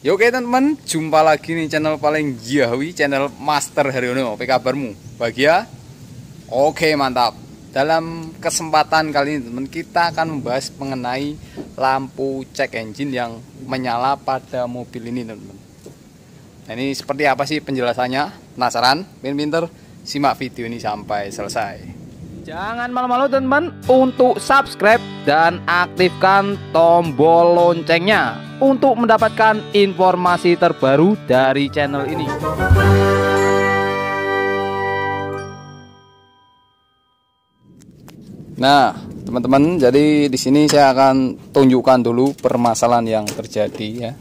Yo oke teman-teman, jumpa lagi nih channel paling jawi, channel Master Haryono. Apa kabarmu? Bahagia? Oke, mantap. Dalam kesempatan kali ini teman, kita akan membahas mengenai lampu check engine yang menyala pada mobil ini teman-teman. Nah, ini seperti apa sih penjelasannya? Penasaran? Pinter-pinter? Simak video ini sampai selesai. Jangan malu-malu teman-teman untuk subscribe dan aktifkan tombol loncengnya untuk mendapatkan informasi terbaru dari channel ini. Nah, teman-teman, jadi di sini saya akan tunjukkan dulu permasalahan yang terjadi ya.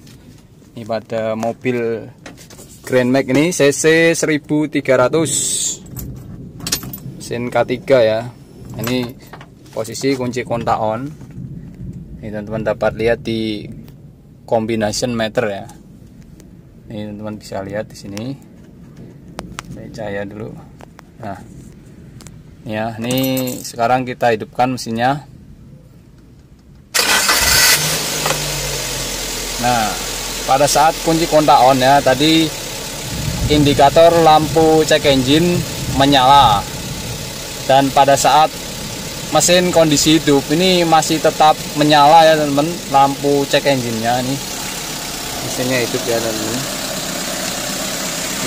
Ini pada mobil Grand Max ini CC 1300 mesin K3 ya. Ini posisi kunci kontak on. Ini teman-teman dapat lihat di combination meter ya. Ini teman-teman bisa lihat di sini. Saya cahaya dulu. Nah, ya, ini sekarang kita hidupkan mesinnya. Nah, pada saat kunci kontak on ya, tadi indikator lampu check engine menyala. Dan pada saat mesin kondisi hidup ini masih tetap menyala ya teman-teman, lampu check engine-nya ini. Mesinnya hidup ya teman-teman.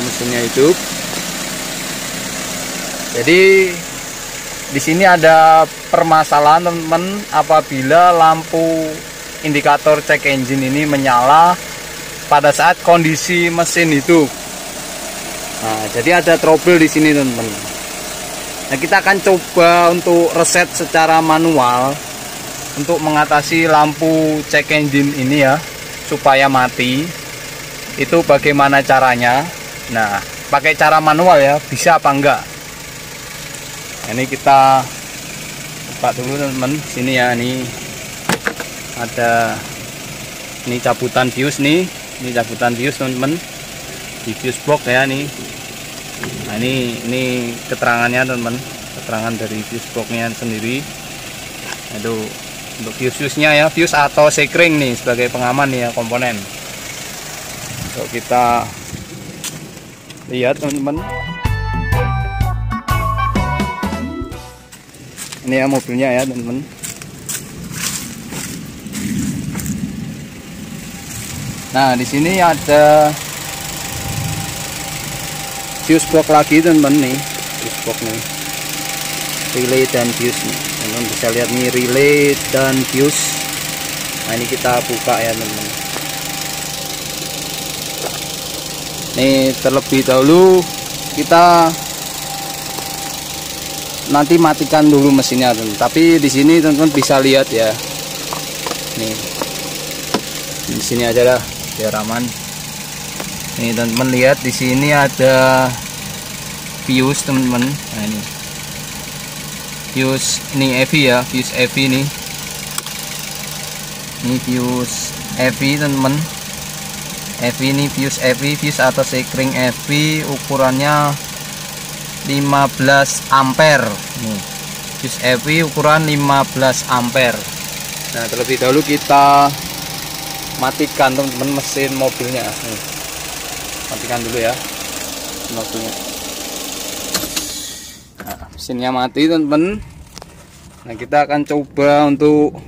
Mesinnya hidup. Jadi di sini ada permasalahan teman-teman, apabila lampu indikator check engine ini menyala pada saat kondisi mesin hidup. Nah, jadi ada trouble di sini teman-teman. Nah, kita akan coba untuk reset secara manual untuk mengatasi lampu check engine ini ya, supaya mati. Itu bagaimana caranya? Nah, pakai cara manual ya, bisa apa enggak? Nah, ini kita buka dulu teman-teman. Sini ya, ini ada ini cabutan fuse nih. Ini cabutan fuse teman-teman. Di fuse box ya nih. Nah, ini keterangannya teman-teman, keterangan dari fuse box-nya sendiri. Aduh, untuk fuse-nya ya, fuse atau sekring nih sebagai pengaman nih ya komponen. So, kita lihat teman-teman. Ini ya mobilnya ya teman-teman. Nah, di sini ada fuse box lagi teman-teman nih, fuse box nih, relay dan fuse nih, teman-teman bisa lihat nih relay dan fuse. Nah, ini kita buka ya teman-teman. Nih, terlebih dahulu kita nanti matikan dulu mesinnya teman-teman. Tapi di sini teman-teman bisa lihat ya, nih di sini aja dah biar aman. Ini teman-teman lihat di sini ada fuse teman-teman. Nah, ini fuse, ini EV ya, fuse EV nih. Ini fuse EV teman-teman. EV ini fuse EV, fuse atau sekring EV, ukurannya 15 ampere. Nih, fuse EV ukuran 15 ampere. Nah, terlebih dahulu kita matikan teman-teman mesin mobilnya. Nih, matikan dulu ya mobilnya. Nah, mesinnya mati teman-teman. Nah, kita akan coba untuk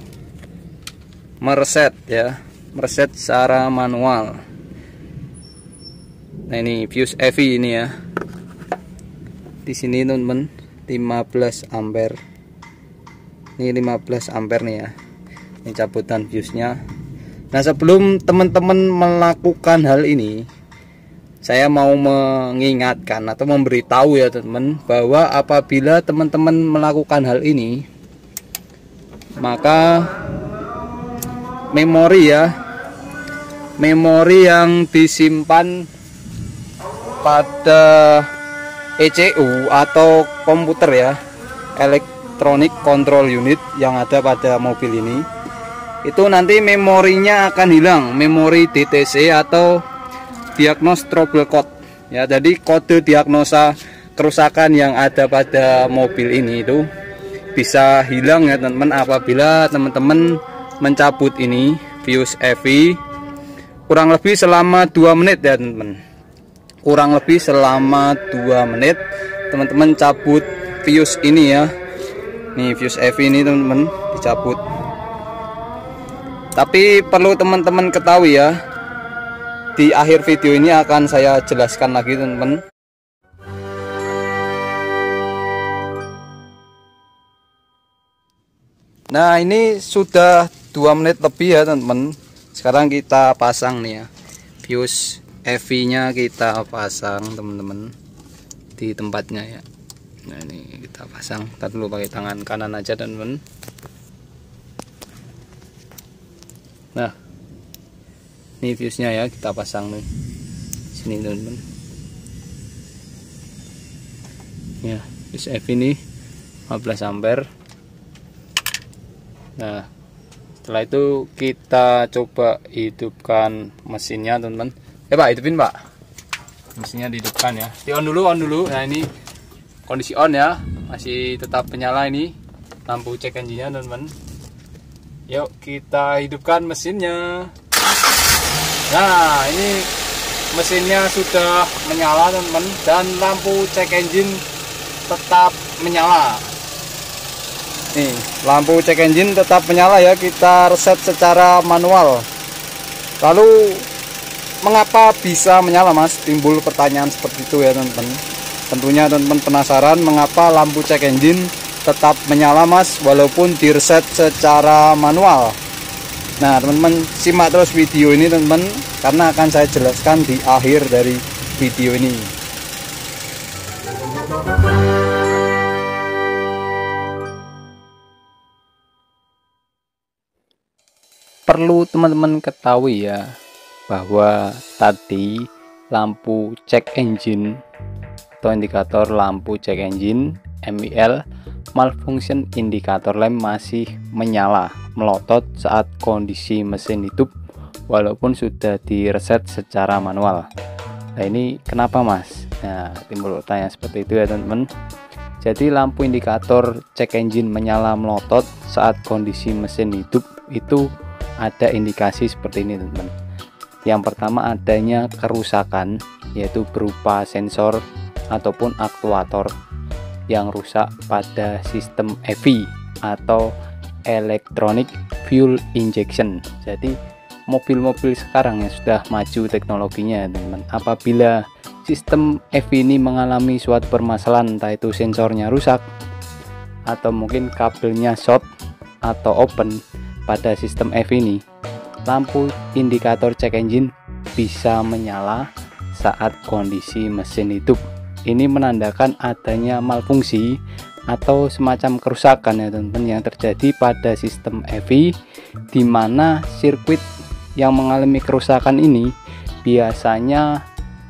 mereset ya, mereset secara manual. Nah, ini fuse EV ini ya, di sini teman-teman 15 ampere. Ini 15 ampere nih ya, ini cabutan fuse nya. Nah, sebelum teman-teman melakukan hal ini, saya mau mengingatkan atau memberitahu ya teman-teman, bahwa apabila teman-teman melakukan hal ini, maka memori ya, memori yang disimpan pada ECU atau komputer ya, Electronic Control Unit yang ada pada mobil ini, itu nanti memorinya akan hilang, memori DTC atau diagnos trouble code ya. Jadi kode diagnosa kerusakan yang ada pada mobil ini itu bisa hilang ya teman-teman, apabila teman-teman mencabut ini fuse EV kurang lebih selama 2 menit ya teman-teman. Kurang lebih selama 2 menit teman-teman cabut fuse ini ya. Nih fuse EV ini teman-teman dicabut. Tapi perlu teman-teman ketahui ya, di akhir video ini akan saya jelaskan lagi teman-teman. Nah ini sudah 2 menit lebih ya teman-teman. Sekarang kita pasang nih ya, fuse EV nya kita pasang teman-teman di tempatnya ya. Nah ini kita pasang, kita dulu pakai tangan kanan aja teman-teman. Nah ini fuse nya ya, kita pasang nih sini teman-teman ya, fuse EV ini 15 ampere. Nah setelah itu kita coba hidupkan mesinnya teman-teman. Pak, hidupin Pak, mesinnya dihidupkan ya, di on dulu. Nah ini kondisi on ya, masih tetap menyala ini lampu cek engine-nya teman-teman. Yuk kita hidupkan mesinnya. Nah ini mesinnya sudah menyala teman-teman, dan lampu cek engine tetap menyala. Nih lampu cek engine tetap menyala ya, kita reset secara manual. Lalu mengapa bisa menyala Mas? Timbul pertanyaan seperti itu ya teman-teman. Tentunya teman-teman penasaran mengapa lampu cek engine tetap menyala Mas walaupun direset secara manual. Nah teman-teman simak terus video ini teman-teman, karena akan saya jelaskan di akhir dari video ini. Perlu teman-teman ketahui ya, bahwa tadi lampu cek engine atau indikator lampu cek engine MIL malfunction indikator lem masih menyala melotot saat kondisi mesin hidup walaupun sudah direset secara manual. Nah ini kenapa Mas? Nah timbul pertanyaan seperti itu ya teman-teman. Jadi lampu indikator cek engine menyala melotot saat kondisi mesin hidup itu ada indikasi seperti ini teman-teman. Yang pertama adanya kerusakan, yaitu berupa sensor ataupun aktuator yang rusak pada sistem EV atau electronic fuel injection. Jadi mobil-mobil sekarang yang sudah maju teknologinya teman-teman, apabila sistem EV ini mengalami suatu permasalahan, entah itu sensornya rusak atau mungkin kabelnya short atau open pada sistem EV ini, lampu indikator cek engine bisa menyala saat kondisi mesin hidup. Ini menandakan adanya malfungsi atau semacam kerusakan ya teman-teman yang terjadi pada sistem EV, di mana sirkuit yang mengalami kerusakan ini biasanya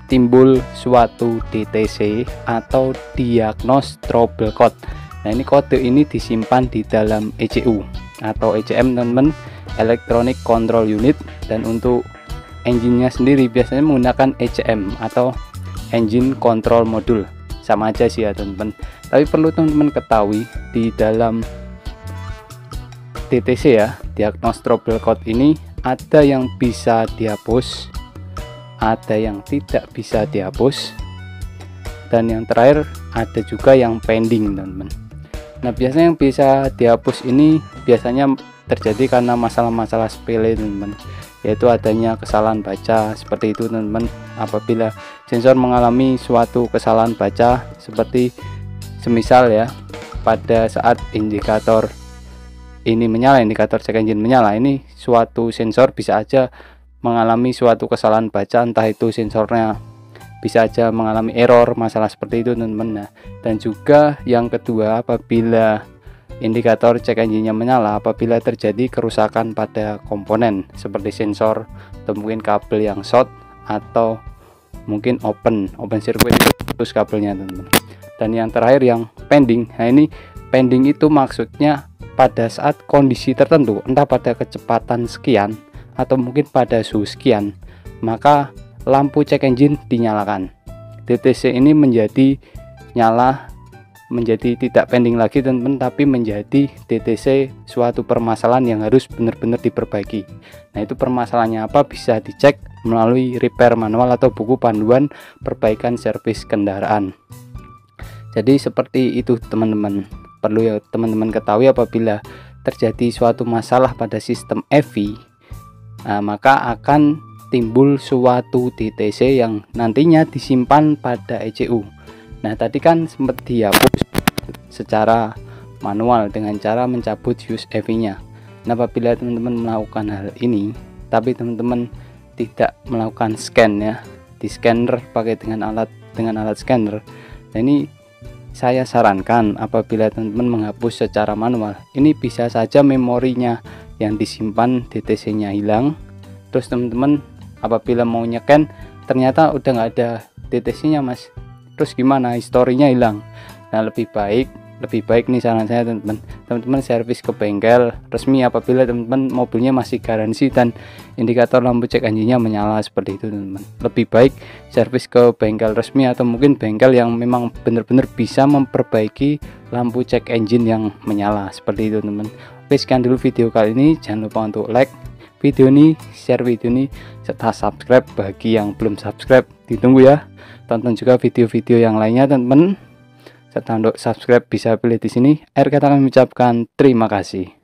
timbul suatu DTC atau diagnos trouble code. Nah ini kode ini disimpan di dalam ECU atau ECM teman-teman, Electronic Control Unit, dan untuk engine-nya sendiri biasanya menggunakan ECM atau Engine Control Module, sama aja sih ya teman-teman. Tapi perlu teman-teman ketahui di dalam DTC ya, Diagnos Trouble Code ini ada yang bisa dihapus, ada yang tidak bisa dihapus, dan yang terakhir ada juga yang pending teman-teman. Nah biasanya yang bisa dihapus ini biasanya terjadi karena masalah-masalah sepele teman-teman, yaitu adanya kesalahan baca seperti itu teman-teman. Apabila sensor mengalami suatu kesalahan baca seperti semisal ya, pada saat indikator ini menyala, indikator cek engine menyala, ini suatu sensor bisa aja mengalami suatu kesalahan baca, entah itu sensornya bisa aja mengalami error, masalah seperti itu teman-teman. Nah, dan juga yang kedua, apabila indikator cek engine-nya menyala, apabila terjadi kerusakan pada komponen seperti sensor atau mungkin kabel yang short atau mungkin open circuit, terus kabelnya teman-teman. Dan yang terakhir yang pending. Nah ini pending itu maksudnya pada saat kondisi tertentu, entah pada kecepatan sekian atau mungkin pada suhu sekian, maka lampu cek engine dinyalakan. DTC ini menjadi nyala, menjadi tidak pending lagi teman-teman, tapi menjadi DTC suatu permasalahan yang harus benar-benar diperbaiki. Nah itu permasalahannya apa, bisa dicek melalui repair manual atau buku panduan perbaikan servis kendaraan. Jadi seperti itu teman-teman. Perlu ya teman-teman ketahui, apabila terjadi suatu masalah pada sistem EV, maka akan timbul suatu DTC yang nantinya disimpan pada ECU. Nah, tadi kan sempat dihapus secara manual dengan cara mencabut fuse EV-nya. Nah, apabila teman-teman melakukan hal ini, tapi teman-teman tidak melakukan scan ya, di scanner pakai dengan alat scanner. Nah, ini saya sarankan apabila teman-teman menghapus secara manual, ini bisa saja memorinya yang disimpan DTC-nya hilang. Terus teman-teman apabila mau nyeken ternyata udah nggak ada DTC-nya mas, terus gimana, historinya hilang. Nah, lebih baik nih saran saya teman-teman servis ke bengkel resmi apabila teman-teman mobilnya masih garansi dan indikator lampu cek engine-nya menyala seperti itu teman-teman. Lebih baik servis ke bengkel resmi atau mungkin bengkel yang memang benar-benar bisa memperbaiki lampu cek engine yang menyala seperti itu teman-teman. Oke, sekian dulu video kali ini. Jangan lupa untuk like video ini, share video ini, serta subscribe bagi yang belum subscribe. Ditunggu ya. Tonton juga video-video yang lainnya teman-teman. Serta untuk subscribe bisa pilih di sini. Akhir kata kami mengucapkan terima kasih.